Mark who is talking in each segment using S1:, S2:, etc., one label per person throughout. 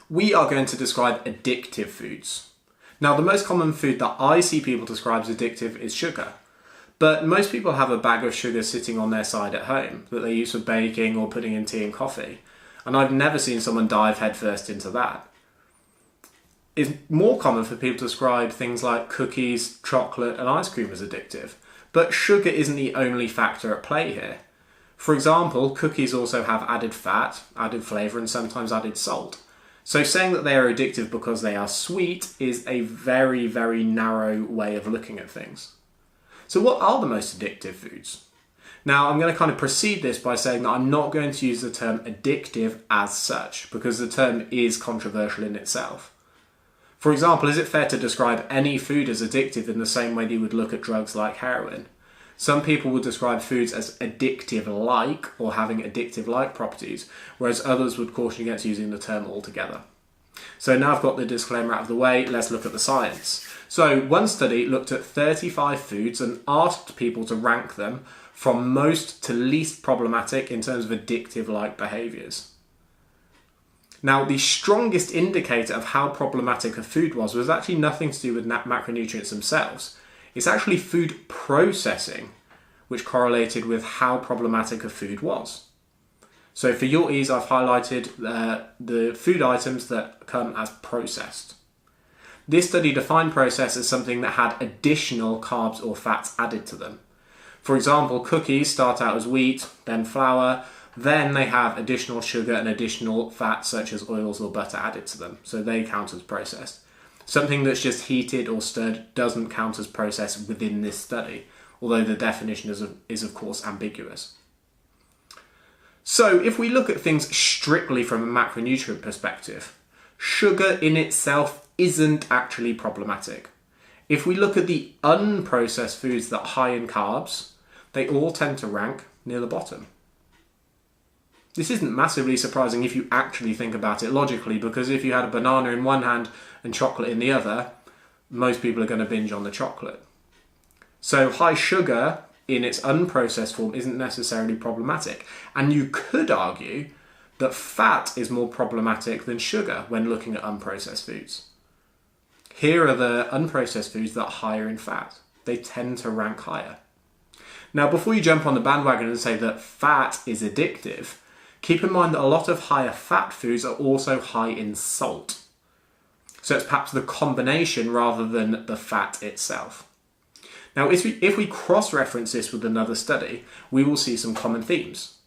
S1: we are going to describe addictive foods. Now, the most common food that I see people describe as addictive is sugar. But most people have a bag of sugar sitting on their side at home that they use for baking or putting in tea and coffee. And I've never seen someone dive headfirst into that. It's more common for people to describe things like cookies, chocolate and ice cream as addictive. But sugar isn't the only factor at play here. For example, cookies also have added fat, added flavour and sometimes added salt. So saying that they are addictive because they are sweet is a very, very narrow way of looking at things. So what are the most addictive foods? Now, I'm going to kind of precede this by saying that I'm not going to use the term addictive as such, because the term is controversial in itself. For example, is it fair to describe any food as addictive in the same way that you would look at drugs like heroin? Some people would describe foods as addictive-like or having addictive-like properties, whereas others would caution against using the term altogether. So now I've got the disclaimer out of the way, let's look at the science. So one study looked at 35 foods and asked people to rank them from most to least problematic in terms of addictive-like behaviours. Now, the strongest indicator of how problematic a food was actually nothing to do with macronutrients themselves. It's actually food processing which correlated with how problematic a food was. So for your ease, I've highlighted the food items that come as processed. This study defined processed as something that had additional carbs or fats added to them. For example, cookies start out as wheat, then flour, then they have additional sugar and additional fats such as oils or butter added to them. So they count as processed. Something that's just heated or stirred doesn't count as processed within this study, although the definition is of course ambiguous. So if we look at things strictly from a macronutrient perspective, sugar in itself isn't actually problematic. If we look at the unprocessed foods that are high in carbs, they all tend to rank near the bottom. This isn't massively surprising if you actually think about it logically, because if you had a banana in one hand and chocolate in the other, most people are going to binge on the chocolate. So high sugar in its unprocessed form isn't necessarily problematic. And you could argue that fat is more problematic than sugar when looking at unprocessed foods. Here are the unprocessed foods that are higher in fat. They tend to rank higher. Now, before you jump on the bandwagon and say that fat is addictive, keep in mind that a lot of higher fat foods are also high in salt. So it's perhaps the combination rather than the fat itself. Now, if we cross-reference this with another study, we will see some common themes.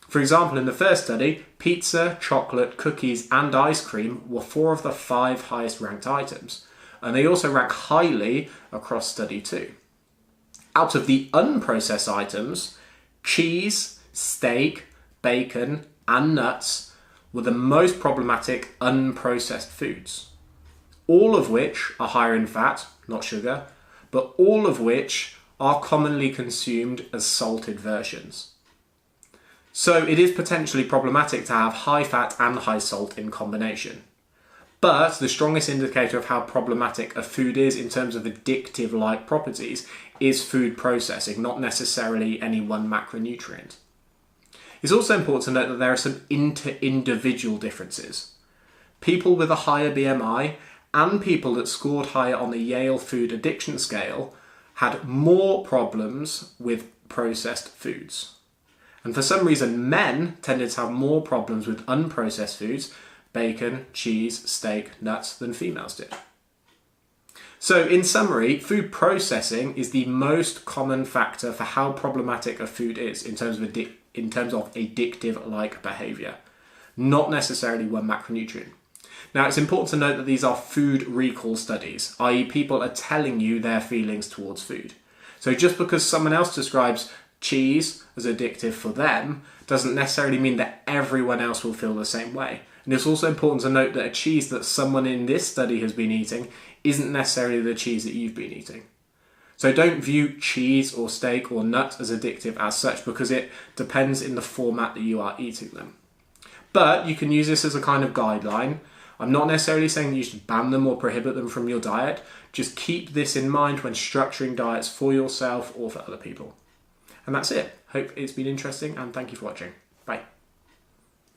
S1: For example, in the first study, pizza, chocolate, cookies and ice cream were 4 of the 5 highest ranked items. And they also rank highly across study 2. Out of the unprocessed items, cheese, steak, bacon and nuts were the most problematic unprocessed foods. All of which are higher in fat, not sugar, but all of which are commonly consumed as salted versions. So it is potentially problematic to have high fat and high salt in combination. But the strongest indicator of how problematic a food is in terms of addictive-like properties is food processing, not necessarily any one macronutrient. It's also important to note that there are some inter-individual differences. People with a higher BMI and people that scored higher on the Yale Food Addiction Scale had more problems with processed foods. And for some reason, men tended to have more problems with unprocessed foods, bacon, cheese, steak, nuts, than females did. So in summary, food processing is the most common factor for how problematic a food is in terms of addictive-like behaviour, not necessarily one macronutrient. Now, it's important to note that these are food recall studies, i.e. people are telling you their feelings towards food. So just because someone else describes cheese as addictive for them doesn't necessarily mean that everyone else will feel the same way. And it's also important to note that a cheese that someone in this study has been eating isn't necessarily the cheese that you've been eating. So don't view cheese or steak or nut as addictive as such, because it depends in the format that you are eating them. But you can use this as a kind of guideline. I'm not necessarily saying that you should ban them or prohibit them from your diet. Just keep this in mind when structuring diets for yourself or for other people. And that's it. Hope it's been interesting and thank you for watching.